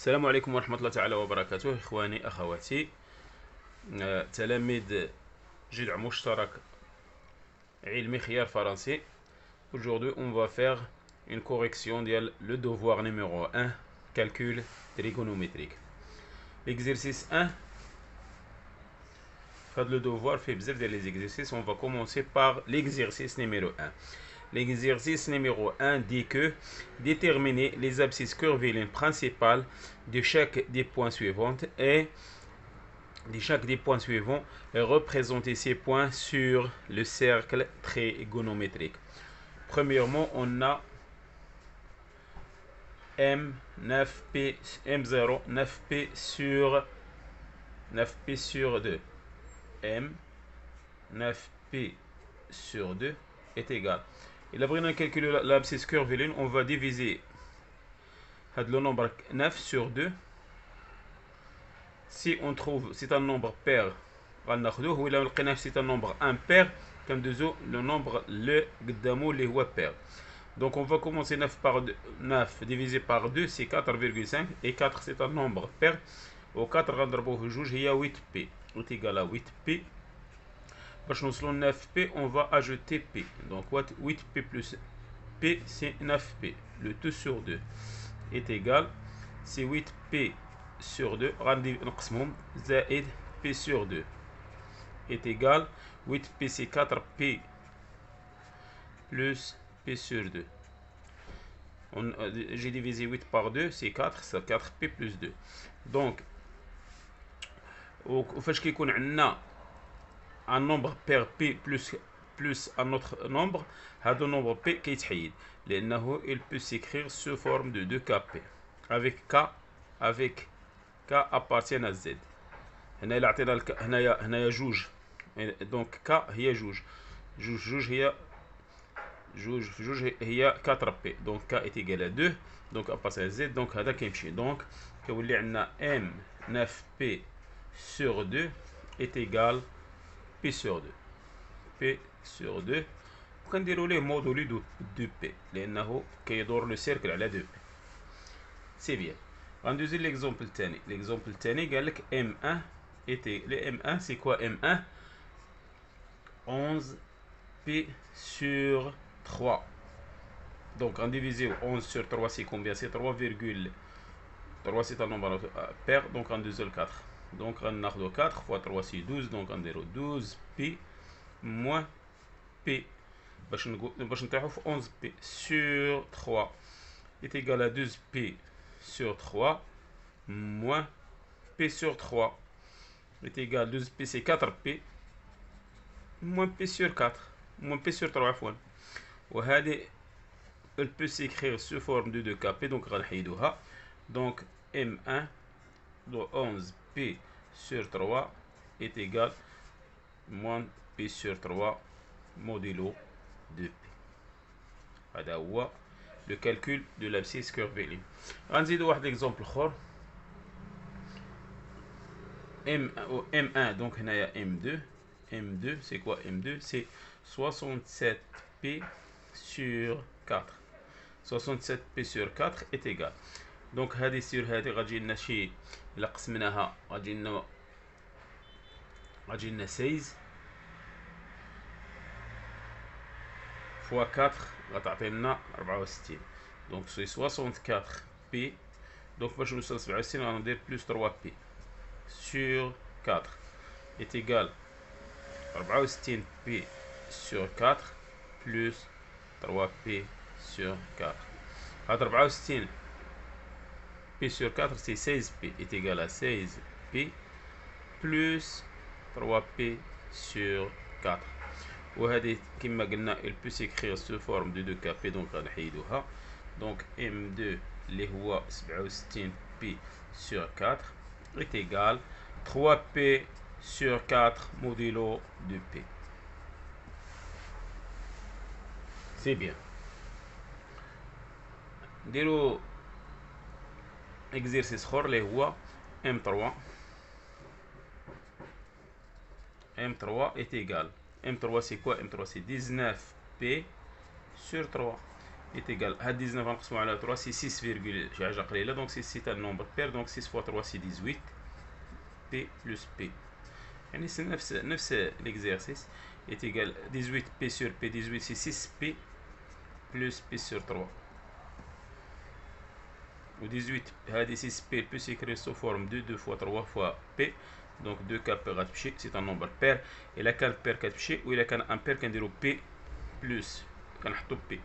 السلام عليكم ورحمة الله تعالى وبركاته إخواني أخواتي تلاميذ جذع مشترك علمي خيار فرنسي. Aujourd'hui on va faire une correction ديال le devoir numéro 1 calcul trigonométrique. L'exercice 1 fait le devoir fait bzaf ديال les exercices. On va commencer par l'exercice numéro 1. L'exercice numéro 1 dit que déterminer les abscisses curviligne principales de chaque des points suivants et de chaque des points suivants et représenter ces points sur le cercle trigonométrique. Premièrement, on a M9P, M0, 9P sur 2. M, 9P sur 2 est égal. Il a pris de calculer l'abscisse curviligne, on va diviser le nombre 9 sur 2. Si on trouve c'est un nombre pair, c'est un nombre impair, comme le nombre le قدامه اللي هو pair. Donc on va commencer 9 par 2, 9 divisé par 2 c'est 4,5 et 4 c'est un nombre pair. Au 4 غنضربوه جوج هي 8p est égal à 8p. Pour nous 9p, on va ajouter p. Donc 8p plus p, c'est 9p. Le tout sur 2 est égal. C'est 8p sur 2. Zaid p sur 2 est égal. 8p, c'est 4p plus p sur 2. J'ai divisé 8 par 2, c'est 4. C'est 4p plus 2. Donc, وفاش كيكون عندنا un nombre pair p plus un autre nombre, هذا nombre p كيتحيد لأنه il peut s'écrire sous forme de 2kp avec k appartient à z. هنا إلا عطينا هنايا جوج، donc k هي جوج هي 4p, donc k est égal à 2, donc appartient à z, donc هذا كيمشي. donc كيولي عندنا m 9p sur 2 est égal P sur 2. P sur 2. وكنديروا ليه مودولي دو بي لأنه كيدور لو سيركل على 2 بي. سي بيان. غندوزي ليكزومبل الثاني. ليكزومبل الثاني قال لك M1 était le M1 c'est quoi M1 11P sur 3. Donc en divisé 11 sur 3 c'est combien? C'est 3,3 c'est un nombre pair, donc en 2 le 4. Donc on a 4 fois 3 c'est 12, donc on a 12p moins p. باش نطيحو في 11p sur 3 est égal à 12p sur 3 moins p sur 3 est égal à 12p, c'est 4p moins p sur 4 moins p sur 3 عفوا. وهذه elle peut s'écrire sous forme de 2kp, donc غنحيدوها. donc M1 de 11p sur 3 est égal moins p sur 3 modulo 2p. هذا هو le calcul de l'abscisse curviligne. غنزيدو واحد l'exemple اخر. M1 donc هنايا M2 c'est quoi M2 c'est 67p sur 4. 67p sur 4 est égal. donc هذه sur هذه غتجي لنا شي إلا قسمناها غتجي لنا 16 fois 4 غتعطي لنا 64. donc c'est 64p. donc باش نوصل 67 غندير plus 3p sur 4 est égal 64p sur 4 plus 3p sur 4. هاد 64 p sur 4 c'est 16p est égal à 16p plus 3p sur 4. وهذه كما قلنا il peut s'écrire sous forme de 2kp, donc غنحيدوها. donc M2 اللي هو 67p sur 4 est égal 3p sur 4 modulo 2p. c'est bien. نديرو exercice اخر اللي هو M3 est égal. M3 c'est quoi? M3 c'est 19p sur 3. est égal à 19 نقسمو على 3 c'est 6 virgule شي حاجة قليلة donc c'est un nombre pair donc 6 fois 3 c'est 18 P plus P يعني c'est نفس l'exercice est égal 18 P sur P 18 c'est 6 P plus P sur 3 و 18 هذه 6 P peut s'écrire sous forme de 2 fois 3 fois P donc 2K P غتمشي c'est un nombre pair إلا كان pair كتمشي و إلا كان un pair كنديرو P plus كنحطو P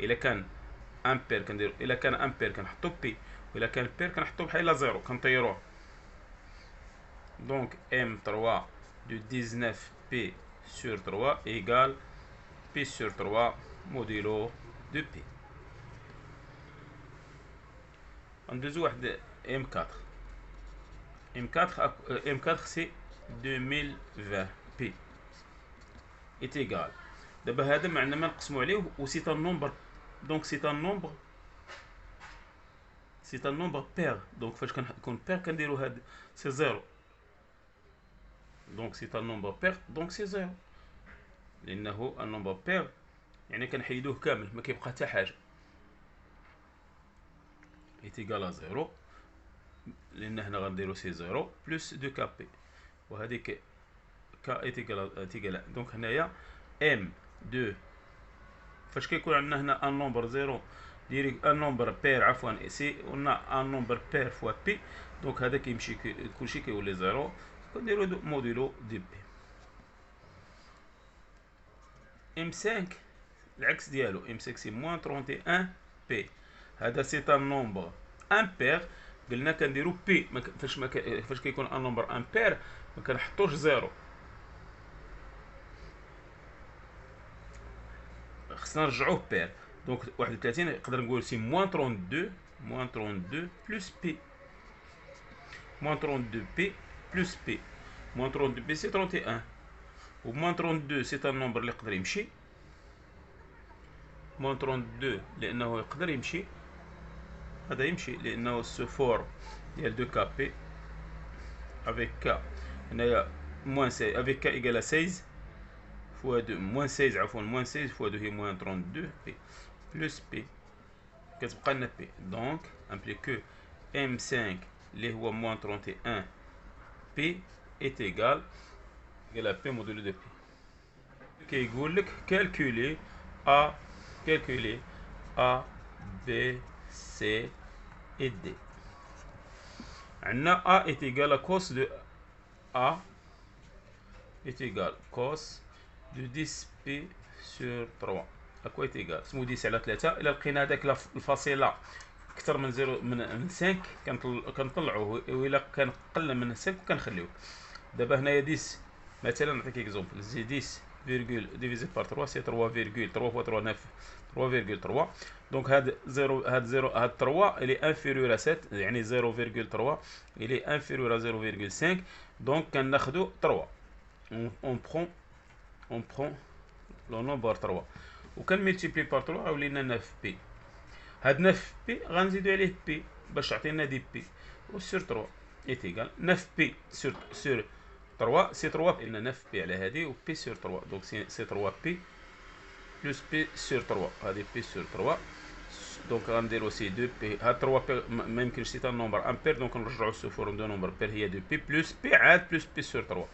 إلا كان ان بير كنديرو إلا كان ان بير كنحطو بي وإلا كان بير كنحطو بحال زيرو كنطيروه دونك ام 3 دو 19 بي سور 3 إيكال بي سور 3 موديلو دو بي غندوزو واحد ام 4 ام 4 ام 4 سي 2020 بي est égal دابا هذا ما عندنا ما نقسمو عليه و سي ان نومبر donc c'est un nombre pair donc فاش كنكون pair كنديرو هاد سي زيرو donc c'est un nombre pair donc c'est زيرو لانه un nombre pair يعني كنحيدوه كامل ما كيبقى حتى حاجه est égal à زيرو لان هنا غنديرو سي زيرو بلس 2 كا بي وهذيك كا est égal donc هنايا ام 2 فاش كيكون عندنا هنا ان نومبر زيرو ديري ان نومبر بير عفوا سي قلنا ان نومبر بير فوا بي دونك هذا كيمشي كلشي كيولي زيرو كنديرو موديلو دي بي ام 5 العكس ديالو ام 5 سي موان 31 بي هذا سي ان نومبر ان بير قلنا كنديرو بي فاش كيكون ان نومبر ان بير ما كنحطوش زيرو خصنا نرجعوه بير دونك 31 نقدر نقول سي موان 32 بلس بي موان 32 بي بلس بي موان 32 بي سي 31 و موان 32 سي ان نومبر اللي يقدر يمشي موان 32 لانه يقدر يمشي هذا يمشي لانه سو فورم ديال 2 كا بي افيك كا هنايا موان سي افيك كا ايكال 16 fois 2 moins 16 عفوا moins 16 fois 2 هي moins 32 p plus p كتبقى لنا p donc implique que m5 اللي هو moins 31 p est égal à p modulo de p كيقول لك calculer a b c et d عندنا a est égal à cos de a est égal cos de 10 بي سور 3 اكوا ايتيغال سمو 10 على 3 الا لقينا هذاك الفاصله اكثر من 0 من 5 كنطلعوه والا كان قل من 5 كنخليوه دابا هنايا 10 مثلا نعطيك اكزومبل زي 10 فيرغول ديفيزي بار 3 سي 3 فيرغول 3 فوا 3 9 3,3 دونك هاد 3 الي انفيريور ا 7 يعني 0,3 الي انفيريور ا 0,5 دونك كناخذوا 3 on prend le nombre 3 وكنملتيبلي بار 3 ولينا 9 بي هاد 9 بي غنزيدو عليه بي باش تعطينا دي بي و سور 3 ايت ايكال 9 بي سور 3 سي 3 لان 9 بي على هادي و بي سور 3 دونك سي 3 بي بلس بي سور 3 هادي بي سور 3 دونك غنديرو سي 2 بي هاد 3 بي ما يمكنش سي تاع نومبر امبير دونك نرجعو سو فورم دو نومبر بير هي 2 بي بلس بي عاد بلس بي سور 3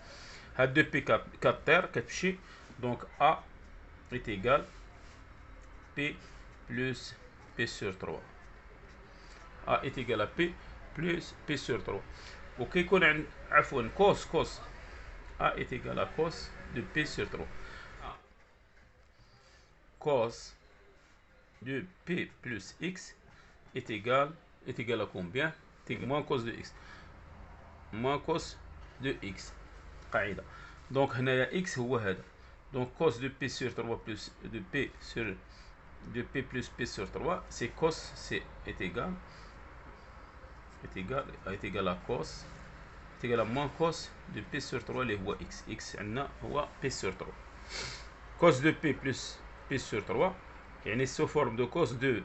هاد 2 بي كاتير كتمشي دونك A est égal P plus P sur 3 A est égal à P plus P sur 3 وكيكون عند عفوا cos A est égal à cos de P sur 3 cos de P plus X est égal à combien? moins cos de X moins cos de X قاعدة دونك هنايا X هو هذا donc cos de P sur 3 plus de P sur de P plus P sur 3 c'est cos est égal à cos est égal à moins cos de P sur 3 اللي هو X عندنا هو P sur 3 cos de P plus P sur 3 يعني sous forme de cos de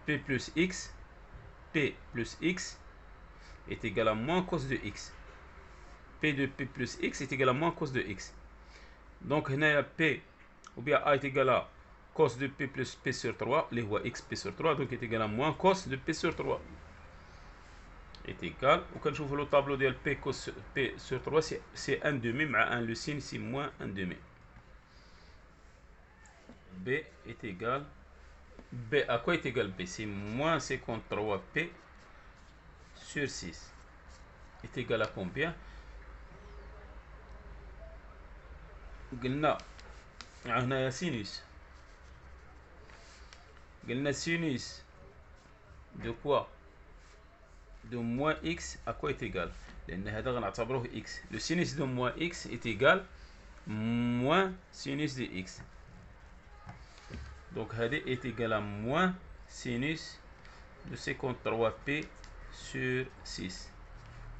P plus X P plus X est égal à moins cos de X P de P plus X est égal à moins cos de X donc هنايا P ou bien A est égal à cos de P plus P sur 3, اللي هو X P sur 3, donc est égal à moins cos de P sur 3. Est égal, وكنشوفوا le tableau ديال P cos P sur 3, c'est 1 demi, مع 1 le signe, c'est moins 1 demi. B est égal, B à quoi est égal B? C'est moins 53P sur 6. Est égal à combien? قلنا هنايا sinus. قلنا sinus de quoi? De moins x à quoi est égal? لأن هذا غنعتبروه x. Le sinus de moins x est égal moins sinus de x. Donc هذا est égal à moins sinus de 53p sur 6.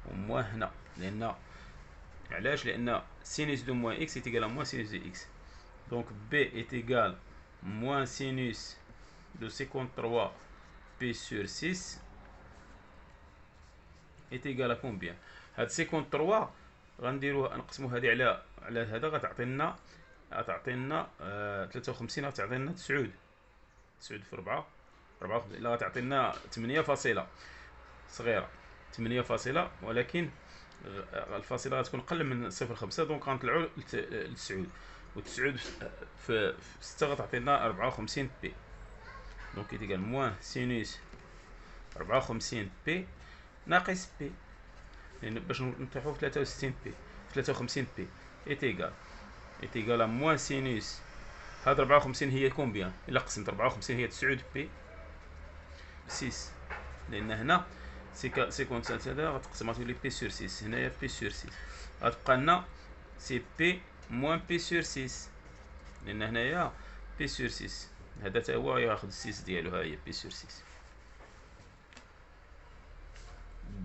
وموان هنا لأن علاش؟ لأن sinus de moins x est égal à moins sinus de x. Donc b est égal moins sinus de 53p sur 6 est égal à combien؟ هاد 53 غنديروها نقسمو هادي على هذا غتعطينا 53 غتعطينا 9 في 4 لا غتعطينا 8 فاصلة صغيرة 8 فاصلة، ولكن الفاصلة غتكون أقل من 0.5 دونك غنطلعو ل 9 و 9 في 6 غتعطينا 54 بي. دونك يتيقال موان سينوس 54 بي ناقص بي، لأن باش نطيحو في 63 بي 53 بي إتيقال موان سينوس هاد 54 هي كومبيان؟ إلا قسمت 54 هي 9 بي 6، لأن هنا سيكونت هذا غتقسم غتولي بي سور 6، هنايا بي سور 6 غتبقى لنا سي بي موان بي سور 6، لأن هنايا بي سور 6 هذا تا هو ياخد 6 ديالو، ها هي بي سور 6.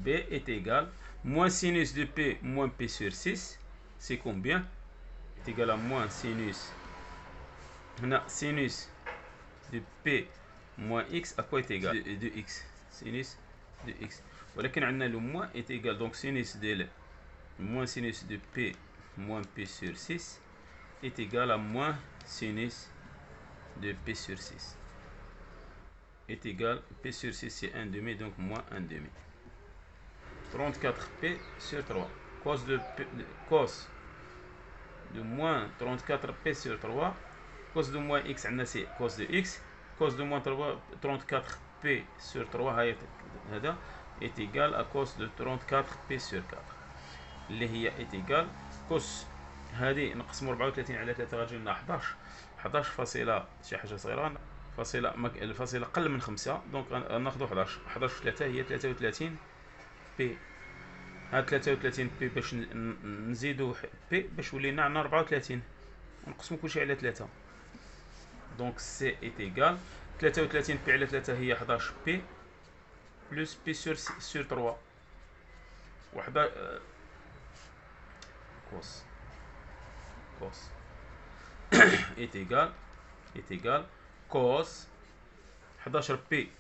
B est égal moins sinus de P moins P sur 6, c'est combien? Est égal à moins sinus. On a sinus de P moins X, à quoi est égal? De X. Sinus de X. ولكن عندنا le moins est égal, donc sinus de moins sinus de P moins P sur 6 est égal à moins sinus de P sur 6. Est égal, P sur 6 c'est 1 demi, donc moins 1 demi. 34p sur 3. Cos de moins 34p sur 3. Cos de moins x, c'est cos de x. Cos de moins 34p sur 3 est égal à cos de 34p sur 4. اللي هي est égal cos هذه نقسمو 34 على 3 غتجي لنا 11 فاصلة شي حاجة صغيرة، الفاصلة أقل من 5، دونك غناخدو 11 في 3 هي 33 بي. هاد 33 بي باش نزيدو بي باش ولينا عندنا 34 ونقسمو كلشي على 3، دونك سي ايت ايكال 33 بي على 3 هي 11 بي بلس بي سور 3 وحده كوس ايت ايكال كوس 11 بي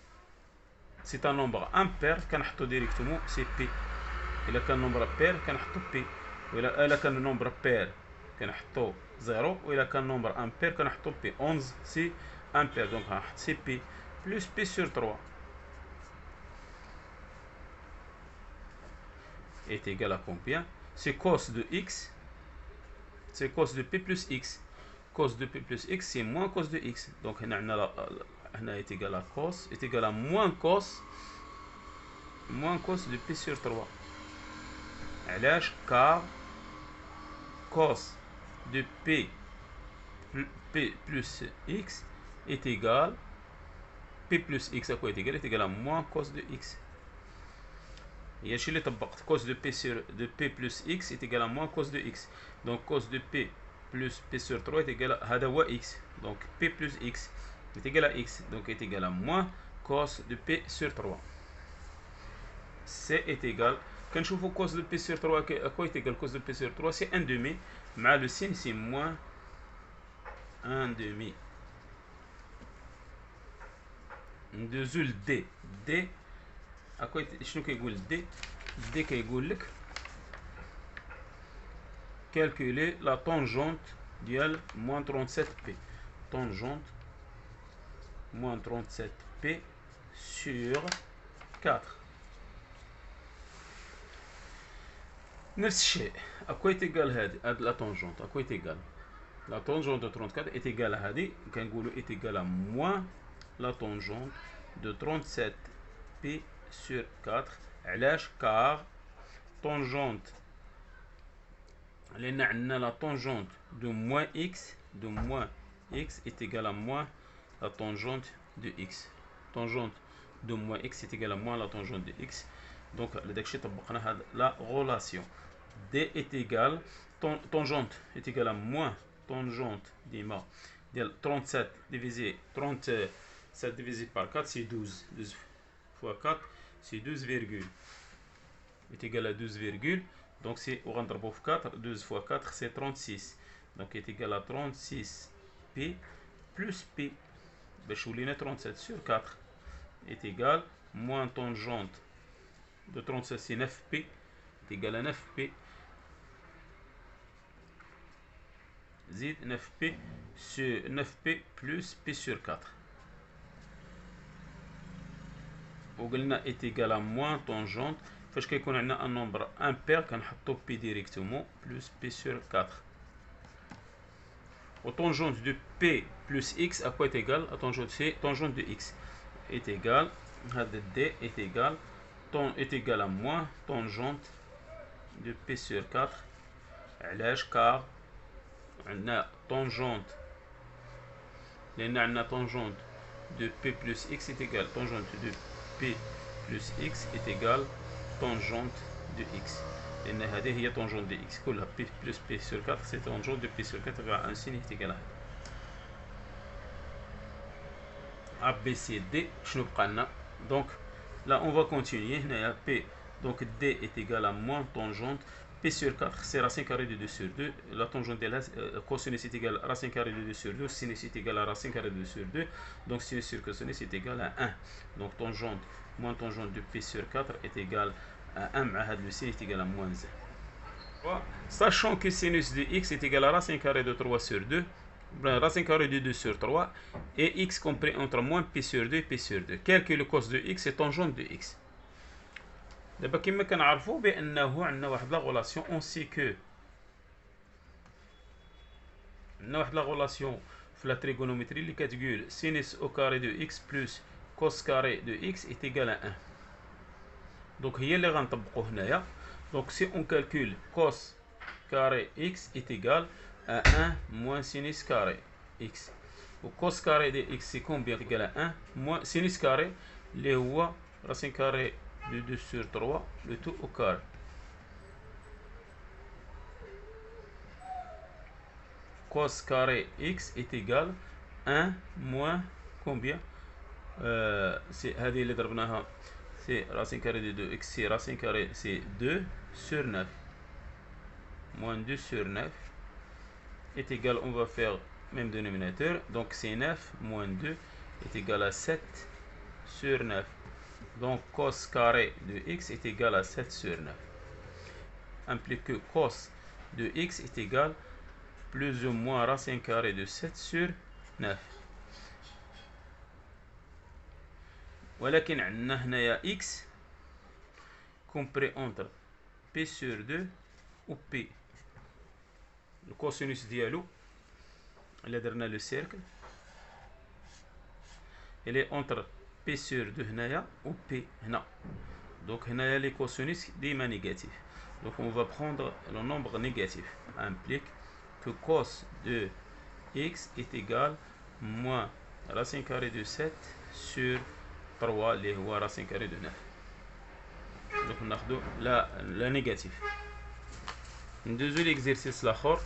سي ان نومبر امبير كنحطو ديريكتومون سي بي. إلا كان نومبر بير كنحطو بي، وإلا كان نومبر بير كنحطو 0، وإلا كان نومبر امبير كنحطو بي. 11 سي امبير، دونك غنحط سي بي بلس بي سور 3 est égal à combien? C'est cos de x, c'est cos de p plus x. Cos de p plus x c'est moins cos de x, donc هنا est égal à cos est égal à moins cos de p sur 3. علاش؟ car cos de p plus x est égal p plus x à quoi est égal à moins cos de x. هي هادشي اللي طبقت cos de p plus x est égal à moins cos de x, donc cos de p plus p sur 3 est égal à هذا هو x, donc p plus x est égal à x, donc est égal à moins cos de p sur 3. C est égal, كنشوفو cos de p sur 3 à quoi est égal cos de p sur 3 c'est 1 demi, مع le signe c'est moins 1 demi. ندوزو ل d. d شنو كيقول d؟ d كيقول لك calculer la tangente ديال moins 37p. tangente moins 37p sur 4. نفس الشيء. à quoi est égal هذه la tangente à quoi est égal la tangente de 34 est égale à هذه كنقولوا est égal à moins la tangente de 37p sur 4. علاش car tangente لأن عندنا la tangente de moins x est égale à moins la tangente de x. tangente de moins x est égale à moins la tangente de x. donc لداكشي طبقنا هاد la relation. D est égal, tangente est égal à moins tangente d'IMA 37 divisé 37 divisé par 4 c'est 12. 12 fois 4 c'est 12 virgule est égal à 12 virgule. donc c'est au rendre 4 12 fois 4 c'est 36. donc est égal à 36p plus p 37 sur 4 est égal moins tangente de 37 c'est 9p est égal à 9p زيد 9p sur 9p plus p sur 4 وقلنا est égal à moins tangente فاش كيكون عندنا un nombre impair كنحطو p directement plus p sur 4. au tangente de p plus x à quoi est égal à tangente de x est égal هذا d est égal à moins tangente de p sur 4. علاش car عندنا tangente لأن عندنا tangente de p plus x est égal tangente de p plus x est égal tangente de x لأن هذه هي tangente de x كلها p plus p sur 4 c'est tangente de p sur 4 ainsi est égal à b c d. شنو بقى لنا donc là on va continuer هنايا p donc d est égal à moins tangente p sur 4 c'est racine carrée de 2 sur 2. la tangente de la cosinus est égal à racine carrée de 2 sur 2. sinus est égal à racine carrée de 2 sur 2. donc sinus sur cosinus est égal à 1. donc tangente moins tangente de p sur 4 est égal à 1 مع هذا le sin est égal à moins 1. sachant que sinus de x est égal à racine carrée de 3 sur 2 racine carrée de 2 sur 3 et x compris entre moins p sur 2 et p sur 2. calcule le cos de x et tangente de x. دابا كما كنعرفوا بانه عندنا واحد لا غولاسيون اون سي كو عندنا واحد لا غولاسيون في لا تريغونومتري اللي كتقول سينيس او كاري دو اكس بلس كوس كاري دو اكس ايت ايغال ا 1. دونك هي اللي غنطبقوا هنايا. دونك سي اون كالكول كوس كاري اكس ايت ايغال ا 1 موان سينيس كاري اكس و كوس كاري دي اكس سي كومبيان ايغال ا 1 موان سينيس كاري اللي هو راسين كاري de 2 sur 3, le tout au carré. Cos carré x est égal à 1 moins combien c'est هذه اللي ضربناها c'est racine carrée de 2 x c'est racine carrée c'est 2 sur 9 moins 2 sur 9 est égal, on va faire même dénominateur, donc c'est 9 moins 2 est égal à 7 sur 9. Donc cos carré de x est égal à 7 sur 9. Implique que cos de x est égal plus ou moins racine carrée de 7 sur 9. ولكن عندنا هنايا x compris entre p sur 2 ou p. Le cosinus ديالو اللي درنا le cercle il est entre p sur 2 هنايا ou p هنا. donc هنايا les cosinus ديما négatif. donc on va prendre le nombre négatif. implique que cos de x est égal moins racine carrée de 7 sur 3 اللي هو racine carrée de 9. donc ناخدو la négatif. ندوزو l'exercice الاخر.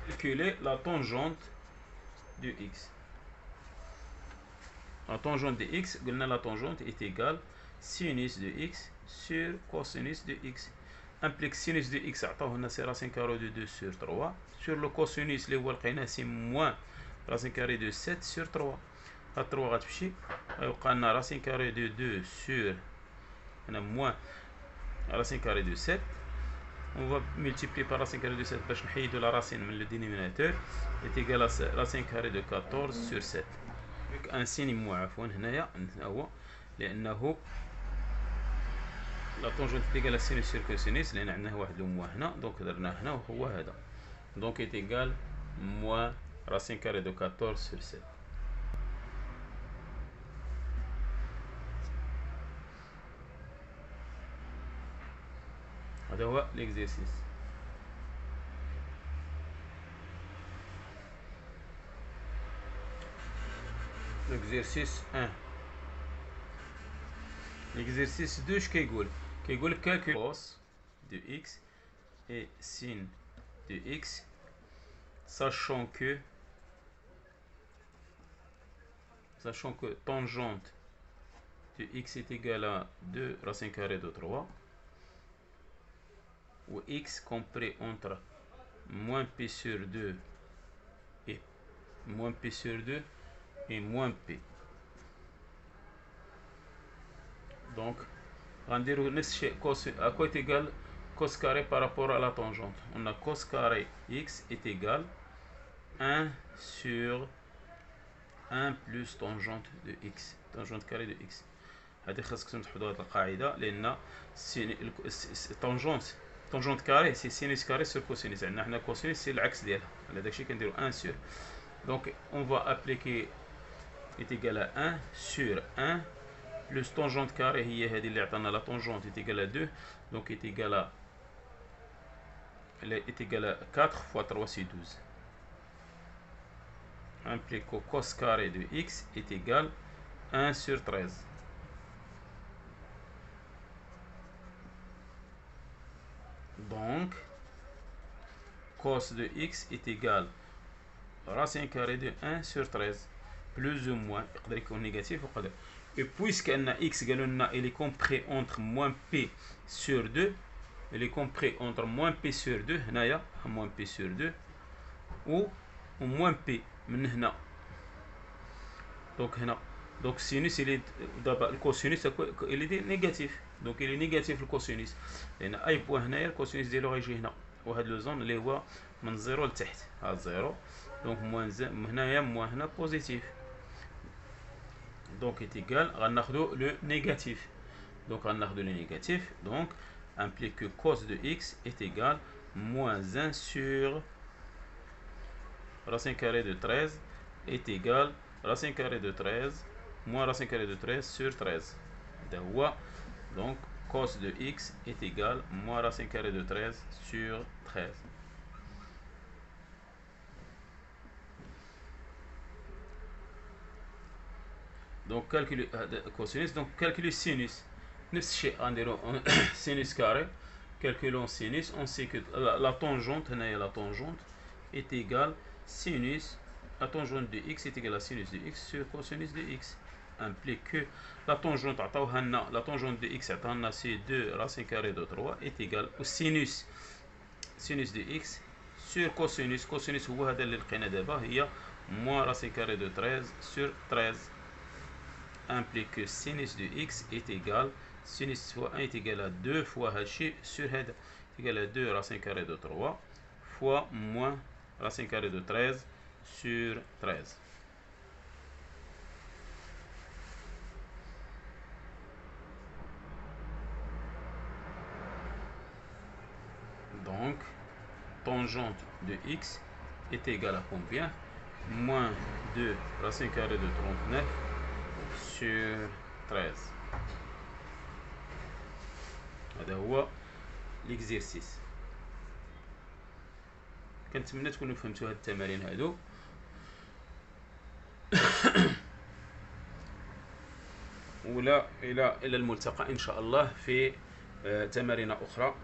calculer la tangente de x. La tangente de x, la tangente est égale sinus de x sur cosinus de x. Implique sinus de x c'est racine carrée de 2 sur 3 sur le cosinus اللي هو لقيناه c'est moins racine carrée de 7 sur 3. هاد 3 غتمشي غيبقى لنا racine carrée de 2 sur هنا moins racine carrée de 7. on va multiplier par racine carrée de 7 باش نحيدو la racine من le dénominateur est égal à racine carrée de 14 sur 7. افيك ان سين موا عفوا هنايا هو لانه لا طونجونت تيغال لا سينوس سير كوسينيس لان عندنا واحد لو موا هنا دونك درناه هنا وهو هذا دونك تيغال موا راسين كاري دو 14 سور 7. هذا هو ليكزيرسيس. ليكزيرسيس 1. ليكزيرسيس 2 اش كيقول؟ كيقول لك كالكول كوس دو اكس اي سين دو اكس sachant que tangente de x est égal à 2 racine carrée de 3 où x compris entre moins p sur 2 et moins p sur 2 et moins p. Donc on va dire cos à quoi est égal cos carré par rapport à la tangente. On a cos carré x est égal 1 sur 1 plus tangente de x, tangente carré de x. هذه خاصكم تحفظوا هذه القاعده لان tangente carré c'est sinus carré sur cosinus. عندنا حنا cosinus c'est العكس ديالها على داكشي كنديروا 1 sur. Donc on va appliquer est égal à 1 sur 1 plus tangente carré هي هذه اللي عطانا la tangente est égal à 2 donc est égal à 4 fois 3 c'est 12. Implique que cos carré de x est égal à 1 sur 13. Donc, cos de x est égal racine carrée de 1 sur 13, plus ou moins, il peut être négatif ou pas. Et puisque x il est compris entre moins p sur 2, il est compris entre moins p sur 2, moins p sur 2, ou moins p. Donc sinus il est d'abord le cosinus il est négatif, donc il est négatif le cosinus لان اي بوان هنايا الكوسينوس ديالو غيجي هنا وهذا لو زون اللي هو من 0 لتحت ها 0 دونك موان هنايا موان هنا بوزيتيف دونك ايتيغال غناخذوا لو نيجاتيف دونك غناخذوا لو نيجاتيف دونك implique que cos de x est égal moins 1 sur racine carrée de 13 est égal racine carrée de 13 moins racine carrée de 13 sur 13. Donc cos de x est égal moins racine carrée de 13 sur 13. Donc calculer cosinus, donc calculer sinus. نفس الشيء غنديرو sinus carré. Calculons sinus, on sait que la tangente la tangente est égale sinus, la tangente de x est égale à sinus de x sur cosinus de x. Implique que la tangente de x c'est 2 racine carrée de 3 est égale au sinus de x sur cosinus. Cosinus هو هذا اللي لقينا دابا هي moins racine carrée de 13 sur 13. Implique que sinus de x est égal sinus fois 1 est égal à 2 fois hachi sur head est égal à 2 racine carrée de 3 fois moins racine carrée de 13 sur 13. Donc, tangente de x est égale à combien? Moins 2 racine carrée de 39 sur 13. هذا هو ليكزيرسيس. كنتمنى تكونوا فهمتوا هاد التمارين هادو. ولا الى الملتقى ان شاء الله في تمارين اخرى.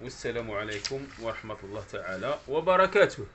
والسلام عليكم ورحمة الله تعالى وبركاته.